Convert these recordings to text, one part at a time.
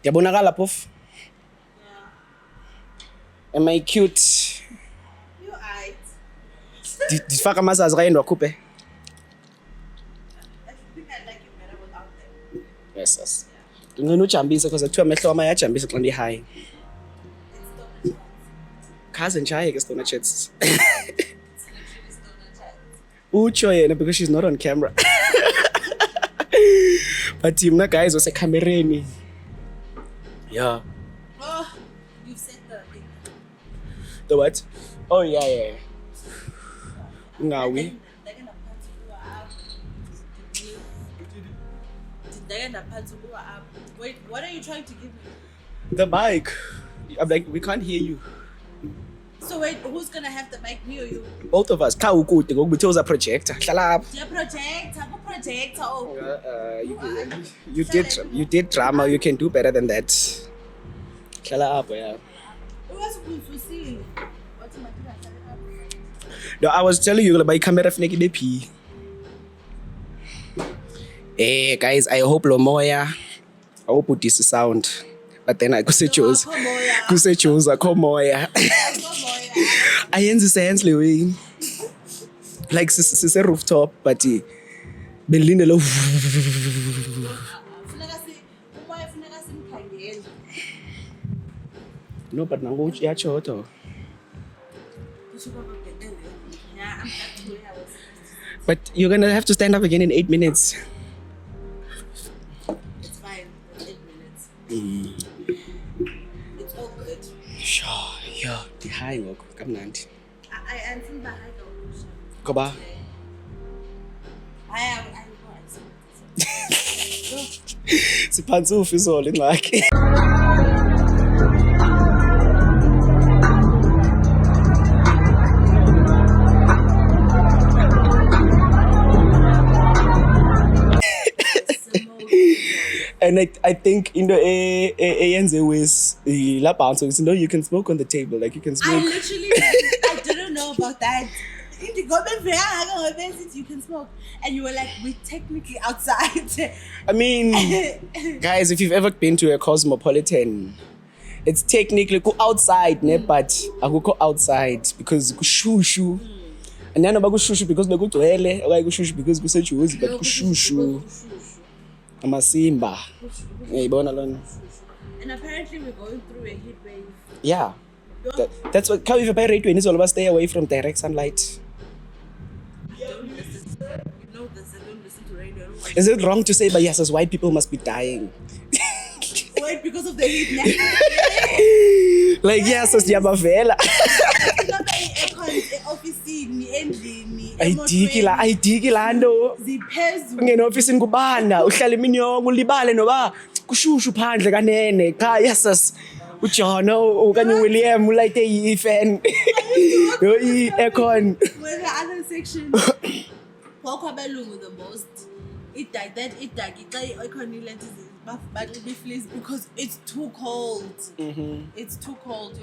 Ndiyabonakala phofu? Am I cute? You right. Ndifaka amazazi okanye ndiwakhuphe? I think I like you better without them. Yes. Ndinqina ujambise because kuthiwa amehlo wam ayajambisa xa ndi-high. It's donut chats. Khaze ndijaye ke Stoner Chats. It's literally donut chats. Utsho yena because she's not on camera. But mna guys wasekhamereni. Yeah. Oh, you said the thing. The what? Oh yeah. Ngawi. Wait, what are you trying to give me? The mic. I'm like, we can't hear you. So wait, who's gonna have the mic, me or you? Both of us. Kha ukude ngokuthi uza projector. Hlala apha. Your projector, oh. You did drama. You can do better than that. Hlala apha, yeah. What's see? What's my No, I was telling you about camera funeka ibe phi. Guys, I hope lo moya. I hope udisi sound. But then I kuseJhosa. KuseJhosa khomoya. Ayenzi sense le way. Like sise rooftop but belinde lo. No, but nango uyatsho though. But you're gonna have to stand up again in 8 minutes. It's fine. 8 minutes. It's all good. Sure, yeah. Di-high ngoku kamnandi. I answered the high dog. Ngoba I siphantsi ufisolo ingxaki. And I think in the ANC ways la bounce you can smoke on the table, like you can smoke. I didn't know about that. In the government you can smoke, and you were like, we're technically outside. I mean, guys, if you've ever been to a cosmopolitan, it's technically go outside, but I go outside because kushushu. And then about kushushu because they go to L, or I go shushu because go SKITS, but kushushu. I'm a Simba. And apparently we're going through a heat wave. Yeah. That's what, if you buy rate when it's all about stay away from direct sunlight. Don't listen to radio. Is it wrong to say, but yes, as white people must be dying? Wait, because of the heat now? Like, yes, as Yabavela. Ayidiki la nto. Ungena office kubanda, uhlala iminyongo ulibale noba kushushu phandle kanene. Cha yes uJohn okanye William ulayite ifan. Yo aircon. Well, the other section. Kwabelungu the most. It died aircon because it's too cold. It's too cold.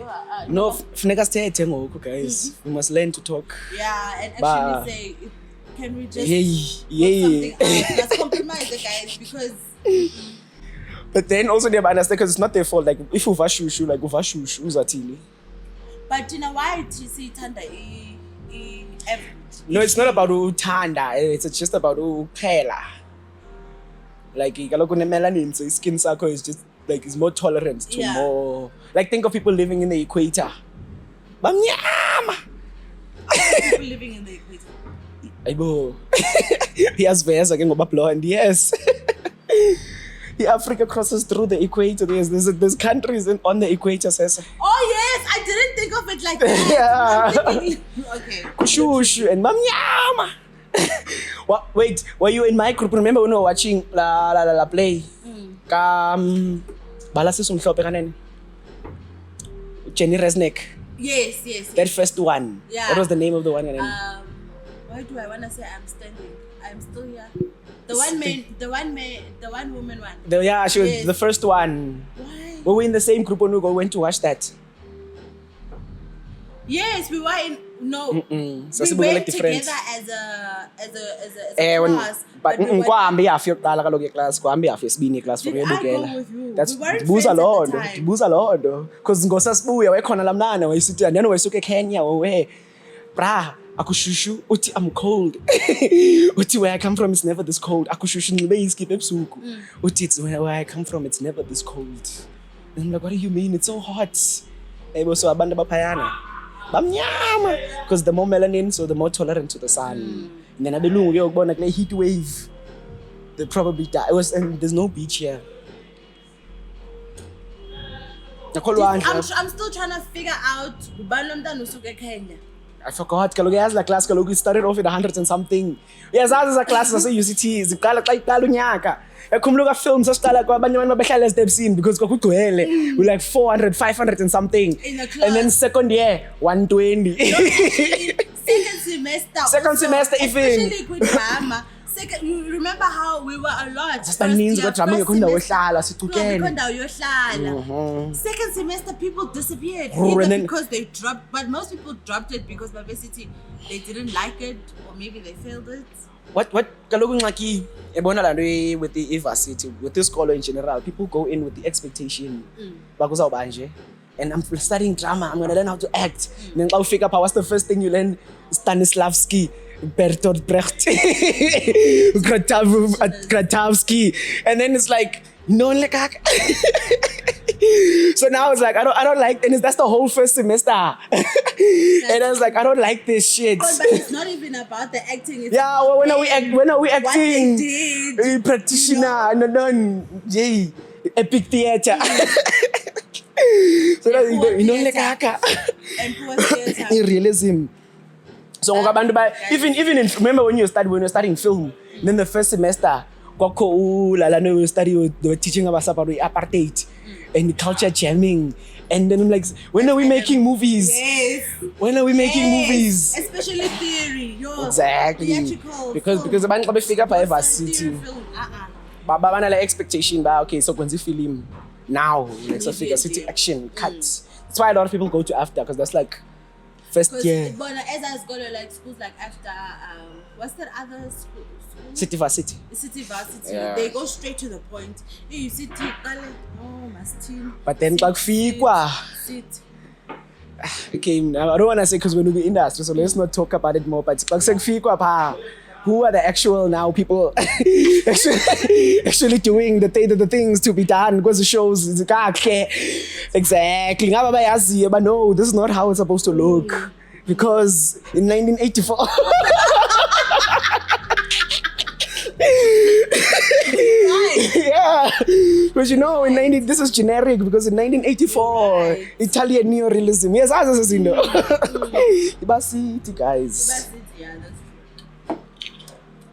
No, funeka sithethe ngoku guys. We must learn to talk. Yeah, and actually say, can we just something else? Let's compromise the guys because. But then also they understand because it's not their fault. Like if uvashushu, like uvashushu uzathini. But you know why you see Tanda No, it's not about uthanda. It's just about uphela. Like kaloku ne-melanin, so skin sakho is just like is more tolerant to more. Like think of people living in the equator. Bamnyama. People living in the equator. Ayibo. Iyaziveza ke ngoba blonde, yes. Africa crosses through the equator. There's countries on the equator, says. Oh yes, I didn't think of it like that. Yeah. Okay. Kushushu and bamnyama. Wait, were you in my group? Remember when we were watching la play? Balasi Sumhlope kanene. Jenny Resnick. Yes. That first one. Yeah. What was the name of the one? Why do I wanna say I'm standing? I'm still here. The one woman one. She was the first one. Why? We were in the same group when we went to watch that. Yes, we were in. No. So We sibukele went different. together as a class. But we were- kwahambe yafi yokuqala kaloku iclass kwahambe yafi yesibini iclass for Did I go uyebukela. with you? That's We weren't ndibuza friends at loo the nto time. ndibuza loo nto because ngosasibuya wayekhona laa mntana wayesithi andiyani wayisuka eKenya wawe bra akushushu uthi I'm cold uthi where I come from it's never this cold akushushu ndinxibe iskipa ebusuku uthi it's where I come from it's never this cold and I'm like what do you mean it's so hot ebo so abantu abaphayana bamnyama because the more melanin so the more tolerant to the sun and then abelungu ke ukubona kule heat wave they probably die and there's no beach here I'm still trying to figure out ubani lomntana usuka eKenya. I forgot kaloku yazi la class kaloku it started off at 100 and something uyazazi eza class zase-UCT ziqala xa iqala unyaka ekhumuluka film sasiqala kwabanye abantu babehlala ezitepsini because kwakugcwele we like 400 500 and something In a class. and then second year 120 Second semester even especially kwi-drama. You remember how we were a lot. Sasibaninzi kwa-drama ingekho indawo yohlala sicukene. No, indawo yohlala. Second semester people disappeared Oh, and either then- because they dropped, but most people dropped it because Varsity they didn't like it or maybe they failed it. what kaloku ingxaki ebona laa nto with the Varsity with this school in general people go in with the expectation bakuzawuba nje and I'm studying drama I'm going to learn how to act then xa ufika pha what's the first thing you learn Stanislavski Bertolt Brecht Grotowski and then it's like no lekaka so now it's like I don't like and that's the whole first semester and I was like I don't like this shit But it's not even about the acting. It's yeah well, when are we acting what they did. practitioner no yay epic theater so that you know lekaka And poor theater. realism so ngoku abantu even in, remember when you were studying film then the first semester kwakho ulalana they were teaching us about apartheid and culture jamming and then I'm like when are we making movies Yes. when are we making movies Especially theory. exactly Theatrical. because abantu xa befika pha eVarsity babana la expectation ba okay so kwenza film now like so figure city action cuts that's why a lot of people go to after because that's like first year But as I go to like schools like after what's that other school? City Varsity City Varsity. Yeah. They go straight to the point. You sit no mastin. but then xa kufikwa Sit. okay I don't want to say because we're in the industry so let's not talk about it more but xa kusekfikwa pha who are the actual now people actually doing the things to be done because the shows exactly ngaba bayaziyo but no this is not how it's supposed to look because in 1984 yeah because you know this is generic because in 1984 Right. Italian neorealism yes as you know Varsity guys That's it, yeah, that's true.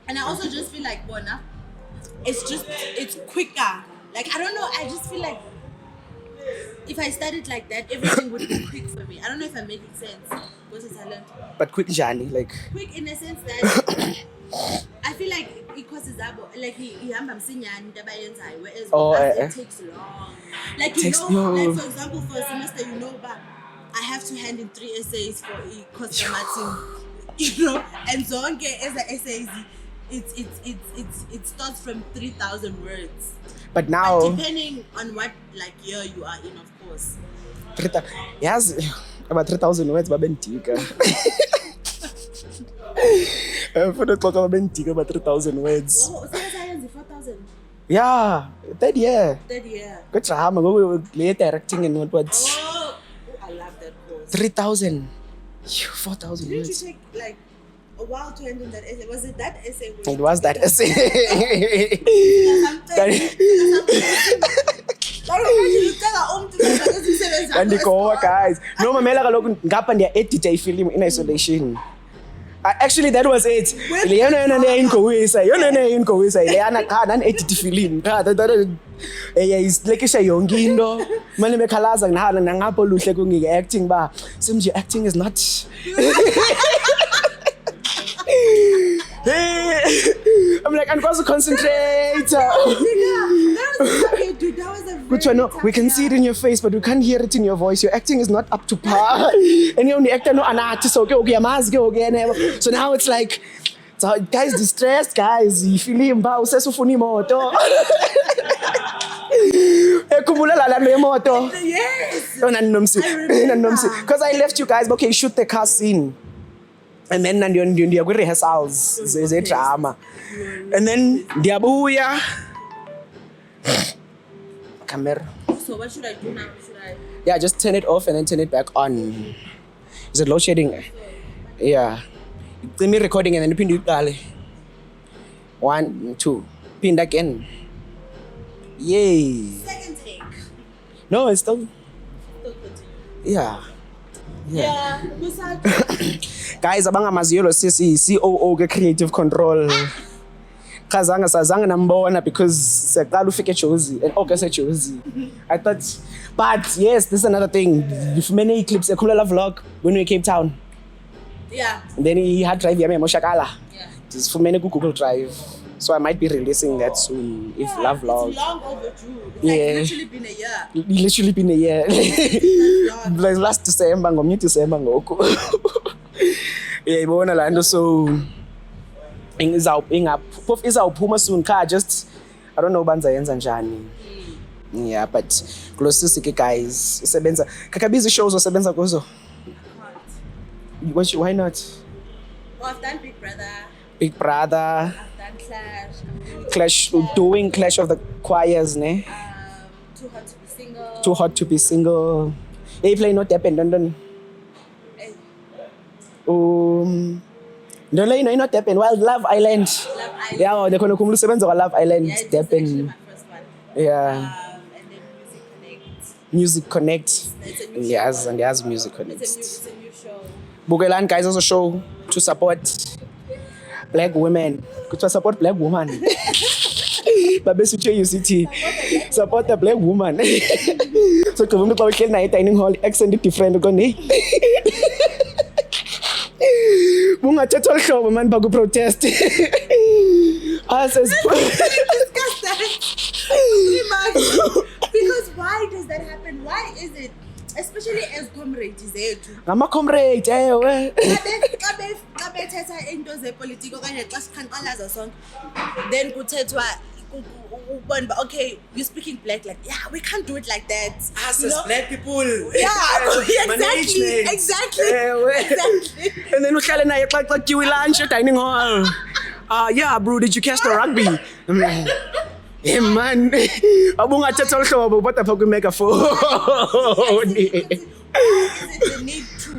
And I also just feel like Bona, it's quicker. Like I don't know, I just feel like if I studied like that, everything would be quick for me. I don't know if I'm making sense. What's a talent? but quick journey like Quick in a sense that I feel like because it's like ihamba msinyane into abayenzayo whereas Oh, with us, eh. it takes long. Like you Takes know, long. like for example for a semester you know but I have to hand in 3 essays for a cosmetic, you know, and zonke as the essays it starts from 3,000 words. but now But depending on what like year you are in, of course. yes about 3,000 words babendika funa xoxa babendika about 3,000 words Oh, science 4,000. yeah third year Third year. drama ngoku le directing and what Oh, I love that course. 3,000 4,000 Didn't you words take like a while to end in that essay? Was it that essay? it was that essay Andikowa guys no mamela kaloku ngapha ndiya-edita ifilimu in isolation actually that was it yona neyayindingowisa leyana qha ndani-edita ifilimu isilekisha yonke into mane bekhalaza nangapho luhle kungike-acting ba seems your acting is not I'm like, I'm supposed to concentrate. How you do that? that was a Which very no, we can see it in your face, but we can't hear it in your voice. Your acting is not up to par. And you only act no anati, so okay, so now it's like, so guys distressed, guys. You feel him, ba usesufuni moto. Ekumula la moto. Yes. Because I left you guys, okay, shoot the car scene. And then ndiya kwi-rehearsals ze-drama. And then ndiyabuya. Camera. So what should I do now? Yeah, just turn it off and then turn it back on. Is it load shedding? Yeah. Let me recording and then pin it. 1, 2. Pin again. Yay. Second take. No, it's still. Still continue. Yeah. Yeah. Guys, abanga maziyolo sisi COO ke creative control. Kazanga sazanga nambona because siyaqala ufike eJozi and okay seJozi. I thought, but yes, this is another thing. Many clips ekhululela vlog when we in Cape Town. Yeah. Then he had drive yami emoshakala. Yeah. Just for many Google Drive. So I might be releasing that soon if love vlog. It's long overdue. It's literally been a year. Literally been a year. Like last December, ngomnye December ngoko. Yeah, ibona la nto so izawuphuma soon ka just I don't know banza yenza njani. Yeah, but closest ke guys usebenza kakabizi shows osebenza kuzo. Why not? Well, I've done Big Brother. Big Brother. I've done Clash. Clash, doing Clash of the Choirs, ne? Too Hot to Be Single. Too Hot to Be Single. Yeah, you play Not Depend, don't. No, Not Depend. Well, Love Island. Love Island. Yeah, they're going to come to Love Island. Yeah, it's actually my first one. Yeah. And then Music Connect. It's a new show. Yes, and there's Music Connect. It's a new show. Bugelan guys also show to support black women. To support black women. Babesuthe UCT. Support the black woman. So kung mo tawag na dining hall accent different ko ni. Bunga chatol show man bago protest. As Discuss that. Because why does that happen? Why is it? Especially as comrades zethu. Ngama comrade ewe. Kabe thetha into zepolitiki okanye xa sikhanqalaza sonke. Then kuthethwa ubona okay, you're speaking black like yeah, we can't do it like that. Us as black people. Yeah, exactly. And then uhlale naye xa kutyiwa lunch dining hall. Yeah, bro, did you catch the rugby? Hey man, abungathatha uhlobo but apha kwi-megaphone. Is it the need to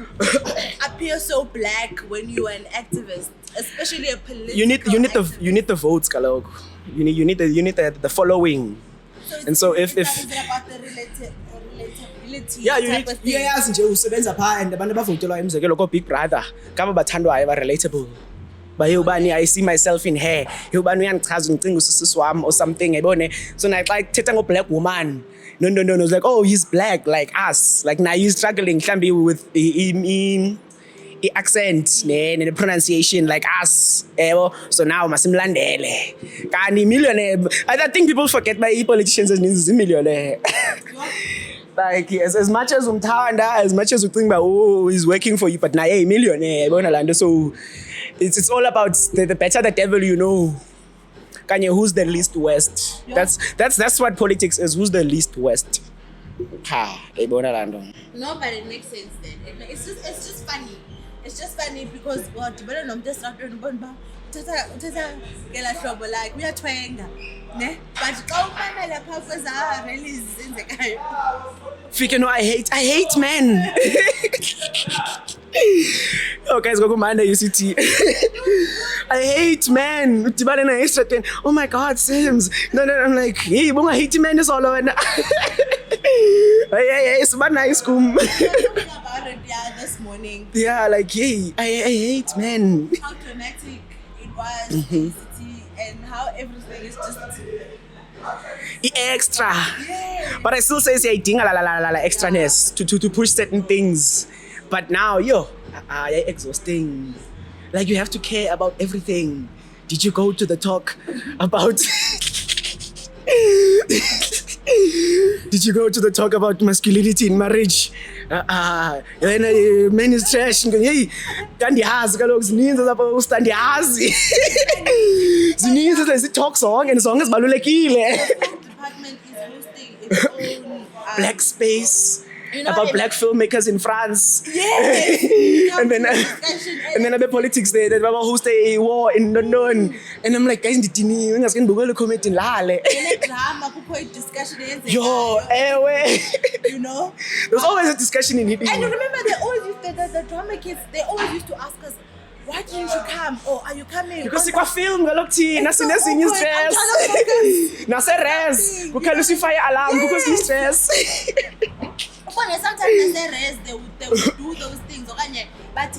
appear so black when you are an activist, especially a political activist? You need the votes, kaloku. You need the following. So and so if is it about the relatability? yeah, you type need of thing? yazi nje usebenza phaa and abantu abavotelwa emzekelo ko Big Brother ngaba bathandwayo ba relatable. Baye ubani I see myself in her. Ubani uyangichaza ungicinga usisi wami or something yayibone. So na xa ithetha ngo black woman. No, it's like oh he's black like us. Like now he's struggling mhlambi with the accent ne the pronunciation like us. So now masimlandele. Kanti millionaire. I think people forget my politicians as millionaire. Like as much as umthanda, as much as you think about oh he's working for you, but now hey millionaire yabona la nto. So it's all about the better the devil you know. Kanye, who's the least worst? Yeah. That's what politics is. Who's the least worst? Yabona la nto. No, but it makes sense then. It's just funny. It's just funny because what you better know just not doing bomba. Uthatha ngela hlobo like uyatwenga ne but xa umamela phaa kweza rallies zenzekayo Fike no I hate men. Oh guys go Monday UCT. I hate men. Udibane na extra 10. Oh my god Sims. No I'm like hey bunga hate men is all over. Hey it's bad nice kum. Talking about it this morning. Yeah like hey I hate men. How dramatic it was, the city, and how everything is just extra. yeah. But I still say idinga la extraness to push certain things. But now exhausting. Like you have to care about everything. Did you go to the talk about did you go to the talk about masculinity in marriage? Then men is trash. Hey, kandihazi kaloku zininzi lapha ustandihazi. Zininzi lezi talk song and song ezibalulekile. Department is hosting its own Black space. you know, About black filmmakers in France. Yes. and then the politics they host a war in London. And I'm like, guys, ndithini ungaske ndibukele comedy lale. Drama, kukho discussion Yo, you know? There's always a discussion in Hidden. And you remember they always used the drama kids, they always used to ask us, why didn't you come? Or are you coming? Because sikwa film ngalok thina sinezinye stress. Nase res, kukhalusa fire alarm because we stress. Sometimes they say rest, they would do those things. But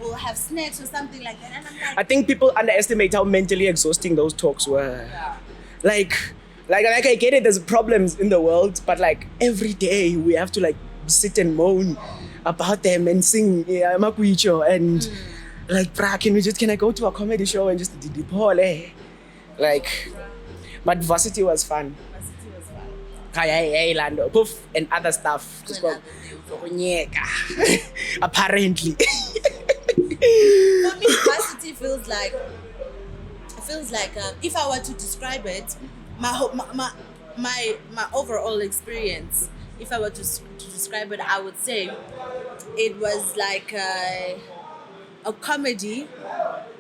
will have snacks or something like that. And I'm like, I think people underestimate how mentally exhausting those talks were. yeah. Like I get it, there's problems in the world, but like every day we have to like sit and moan about them and sing Makwicho and like, brah, can I go to a comedy show and just dipole? Like, but Varsity was fun. Hey, Lando, poof, and other stuff. Just go, apparently. For me, Varsity feels like if I were to describe it, my overall experience, if I were to describe it, I would say it was like a comedy.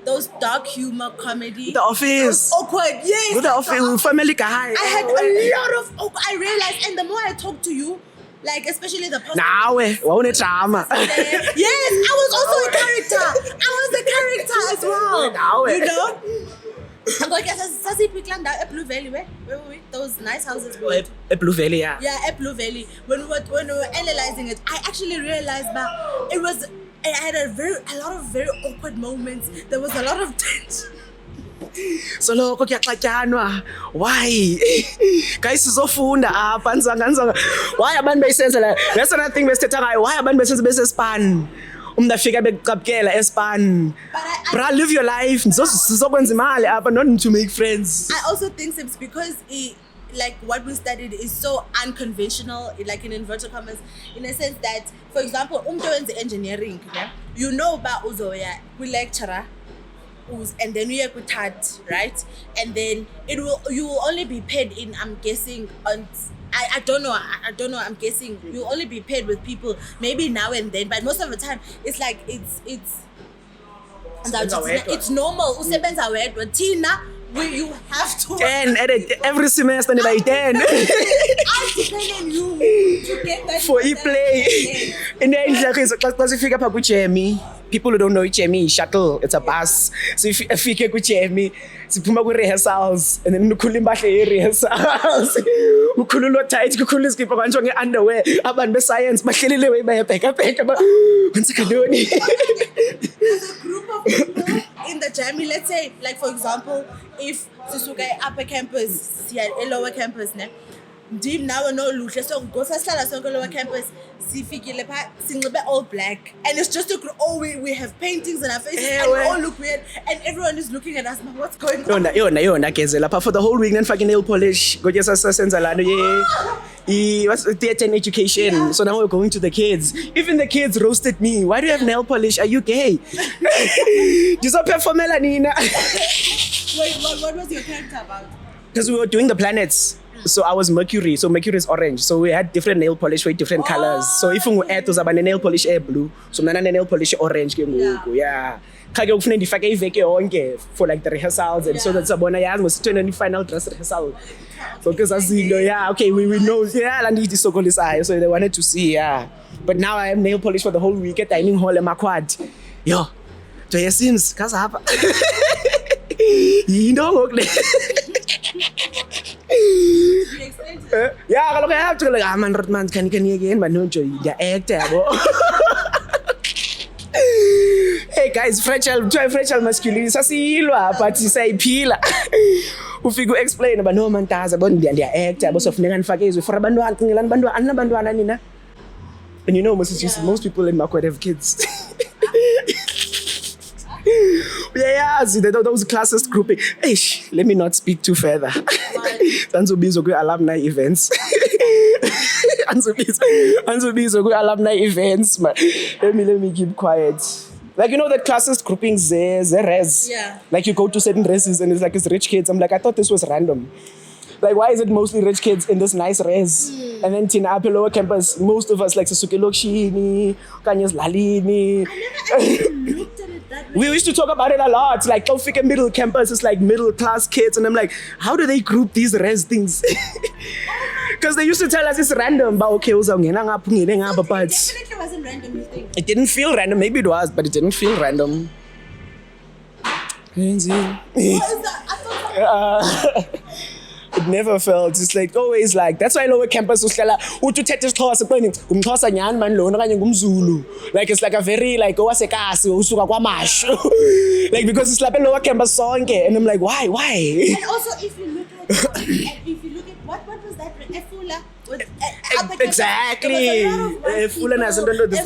Those dark humor comedy. The Office. Awkward, yes. The Office, Family Guy. I had a lot of awkward. I realized, and the more I talk to you, like especially the person. Now, won't it drama? Yes, I was also a character. I was a character as well. Now, you know. Blue Valley, where were we? Those nice houses. Blue Valley, yeah. Yeah, at Blue Valley. When we were analyzing it, I actually realized that I had a lot of very awkward moments. There was a lot of tension. So lokho kuyaxatyanwa. Why? Guys sizofunda apha nzanga. Why abantu beyisenza la? That's another thing besithetha ngayo. Why abantu besenza besespan? Umuntu afika bekuqabukela espan. Bra, live your life. Sizokwenza imali apha, not to make friends. I also think it's because like what we studied is so unconventional, like in inverted commas, in a sense that, for example, the engineering, you know about uzoya, we lecturer, and then we have TAT, right? And then you will only be paid in, I'm guessing, on I don't know, I'm guessing you'll only be paid with people maybe now and then, but most of the time it's like it's normal. Usebenza wedwa thina. You have to 10 every semester by 10. I depend on you to get that for e-play. And then classifika pa kuchemi. People who don't know Chemi, shuttle, it's a bus. So if you fika kuchemi, siphuma ku rehearsals and then ukhula impahla rehearsals. Ukhululwa tight, kukhulula skippa kanje nge underwear. Abantu be science bahlelile way bayabheka ba. Kwenzakaloni. There's a group of people in the Jamie, let's say, like for example, if Sisuka upper campus, lower campus, deep now no luhle, so go to lower campus, all black, and it's just a group. Oh, we have paintings on our faces, and we all look weird, and everyone is looking at us. What's going on? Yona gezela for the whole week then fucking nail polish. Go just senza lano what's theater and education. Yeah. So now we're going to the kids. Even the kids roasted me. Why do you have nail polish? Are you gay? Just perform melanina. Wait, what was your character about? Because we were doing the planets. So I was Mercury. So Mercury is orange. So we had different nail polish with different colors. So if we add to the nail polish air blue, so nana nail polish orange. Yeah. For like the rehearsals and so that's abona yazi ngosithweni ni final dress rehearsal. So because okay, we know and it is so cool so they wanted to see but now I have nail polish for the whole week at dining hall and quad. Yo. So it seems kaza hapa. You know yeah, I have to like man can again but no joy the actor. Hey guys, fragile masculinity sasilwa but sisayiphila. Ufika explain about no man taza but they actor boss of ningani fake for abantwana ngelani abantwana nina. And you know most people in Makwa have kids. Yeah, those classist grouping. Let me not speak too further. Anzobizwa kwi-alumni events. Anzobizwa kwi-alumni events. Let me keep quiet. Like, you know the classist groupings, the res? Yeah. Like, you go to certain reses and it's like, it's rich kids. I'm like, I thought this was random. Like, why is it mostly rich kids in this nice res? And then Tina Apple lower campus, most of us like Socioeconomic, Kanye's Lalini. I never actually looked at it that way. We used to talk about it a lot. Like, Taufik and middle campus is like middle class kids. And I'm like, how do they group these res things? Because they used to tell us it's random. But okay, It definitely wasn't random, you think? it didn't feel random. Maybe it was, but it didn't feel random. What is that? I thought It never felt. It's like always like that's why lower campus uhlala uthi uthethe isiXhosa kweni ngumXhosa nyani man lona kanye ngumZulu. Like it's like a very like owasekasi usuka kwamashu. Like because it's like lower campus sonke and I'm like why? And also if you look at what was that? Efula? Exactly. There's a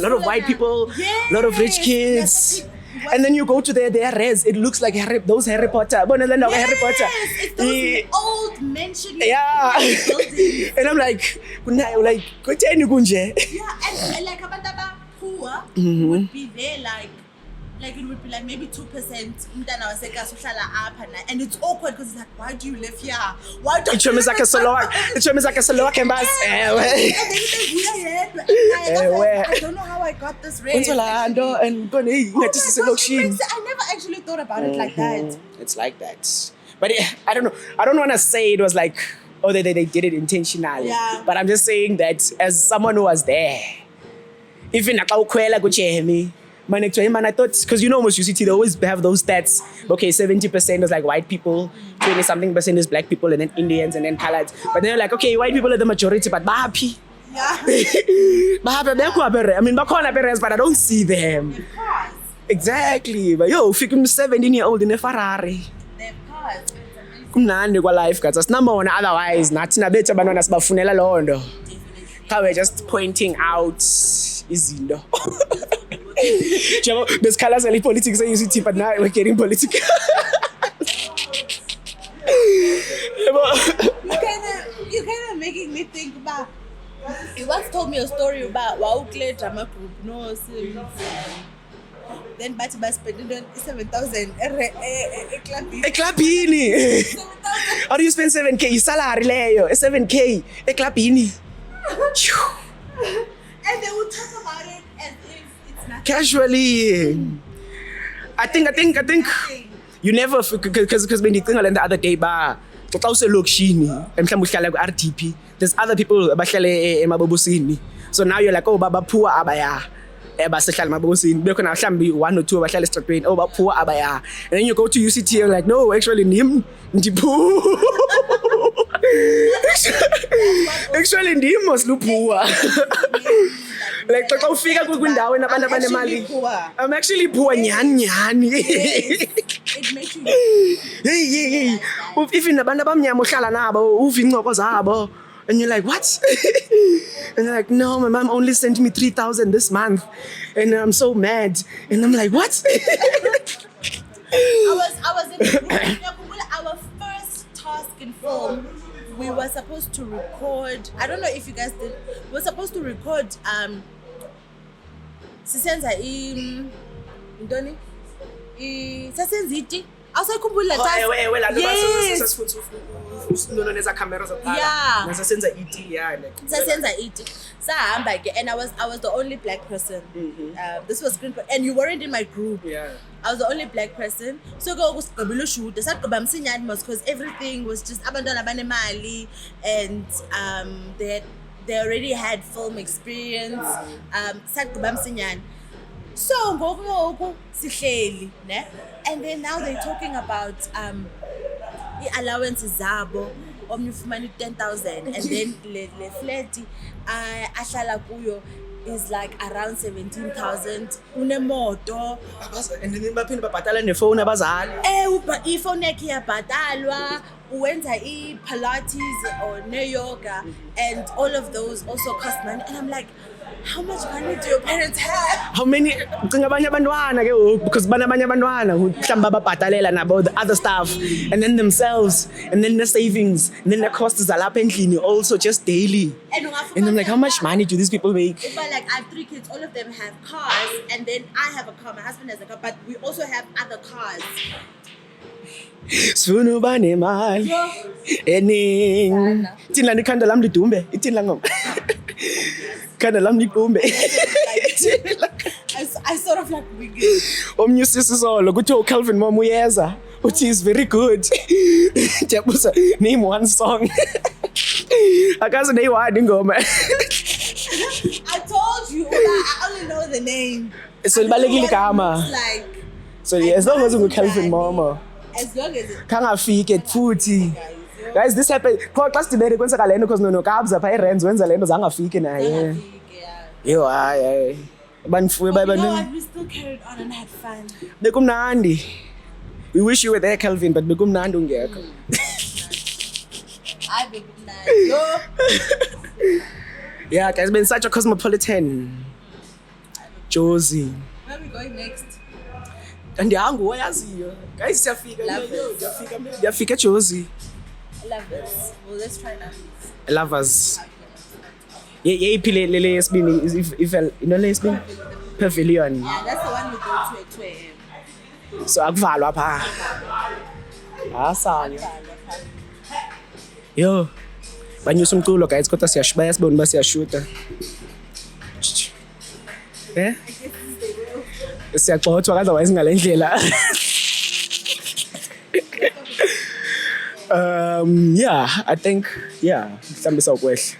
lot of white people, a lot of rich kids. And then you go to their res, it looks like those Harry Potter. Harry Potter. It's those old mansion. Yeah. buildings. And I'm like, kutheni kunje? Yeah, and like abantaba poor would be there like it would be like maybe 2%. Umntana wasekhaya uhlala apha and it's awkward because it's like, why do you live here? Why don't you live It's like a solo campus. And then I don't know how I got this race. I never actually thought about it like that. It's like that. But I don't know. I don't want to say it was like, oh, they did it intentionally. Yeah. But I'm just saying that as someone who was there, even man, I thought, because you know, most UCT, they always have those stats. Okay, 70% is like white people, 20-something percent is black people, and then Indians, and then colored. But they're like, okay, white people are the majority, but bahapi. Yeah. I mean, but I don't see them. They've paused. Exactly. But yo, 17-year-old in a Ferrari. They've paused. Kumnandi kwa life guys. Asinambona otherwise nathi nabethu abantwana sibafunela loo nto. We're just pointing out izinto. Besikhalazela politics e-UCT, but now we're getting political. You're kind of making me think about. You once told me a story about Waukley drama group. No, then bathi baspended 7,000 Eklabini. How do you spend 7K? Salary leyo, 7K eklabini. And they would talk about it as if it's nothing. Casually. I think you never because when you think the other day ba xa uselokishini emhlawumbe uhlala ku-RDP, there's other people abahlala emabobosini. So now you're like, oh baba poor abaya. Basehlala emabobosini. Bekhona mhlawumbe 1 or 2 abahlala estratweni, oh baba poor abaya. And then you go to UCT and you're like, no, actually ndim ndipoor. Actually ndim mostly poor. Like xa ufika kwindawo enabantu abanemali. I'm actually poor nyani. It makes you Hey. Even nabantu abamnyama ohlala nabo uva incoko zabo. And you're like, what? And they're like, no, my mom only sent me 3,000 this month. And I'm so mad. And I'm like, what? I was in our first task in film. We were supposed to record. I don't know if you guys did. We were supposed to record. Sisenza Ndoni. Sasenza iti. Awusayikhumbula yes. Neza camera zakuqala. Yeah. Nasasenza iti yeah. Sasenza iti. Sahamba ke and I was the only black person. This was screen and you weren't in my group. Yeah. I was the only black person. So go kusigqibela shoot. Sagqiba msinyane because everything was just abantwana banemali and they already had film experience. Sagqiba msinyane. So ngoku sihleli ne, and then now they're talking about allowances zabo omnye ufumana 10,000 and then le flat ahlala kuyo is like around 17,000 unemoto and then baphinde babhatala nefone abazali ifone yakhe iyabhatalwa uwenza i-Pilates or ne-yoga and all of those also cost money and I'm like How much money do your parents have? How many? Cinga abanye abantwana ke ngoku, because banabanye abantwana who mhlawumbi babhatalela nabo the other stuff, and then themselves, and then the savings, and then the costs zalapha endlini also just daily. And I'm like, how much money do these people make? If I have 3 kids, all of them have cars, and then I have a car, my husband has a car, but we also have other cars. Sifuna uba nemali ening. Ithini lana ikhanda lam lidumbe? Ithini la ngoma? Ikhanda lam lidumbe. I sort of like wiggle. Omnye usisi solo kuthiwa uCalvin Mom uyeza. Uthi is very good. Ndiyabuza, name one song. Akaze nayi-one ingoma. I told you, I only know the name. So libalekile igama. Like, So yeah, as long as ungu-Calvin Mom. as long as it Kangafike futhi. Guys, this happened. Xa sidibene kwenzeka le nto because nonokabza phaa eRands wenza le nto zangafike naye. Yo, hayi. Banifuye But you know what? We still carried on and had fun. bekumnandi. We wish you were there, Calvin, but bekumnandi ungekho. I be good night. Yeah, guys, been such a cosmopolitan. Josie. Where are we going next? Andiyangu wayaziyo. Guys, siyafika. Lovers. Ndiyafika Josie. Lovers. Well, let's try now. Lovers. Yeyiphi le yesibini if ino le yesibini pavilion. Yeah, that's the one we go to at 2 a.m. So akuvalwa pha. Asanya. Yo. Banyusa umculo guys kodwa siyashibaya sibone uba siyashuta. Siyagxothwa otherwise ngale ndlela. Yeah, I think mhlambe sawukwehla.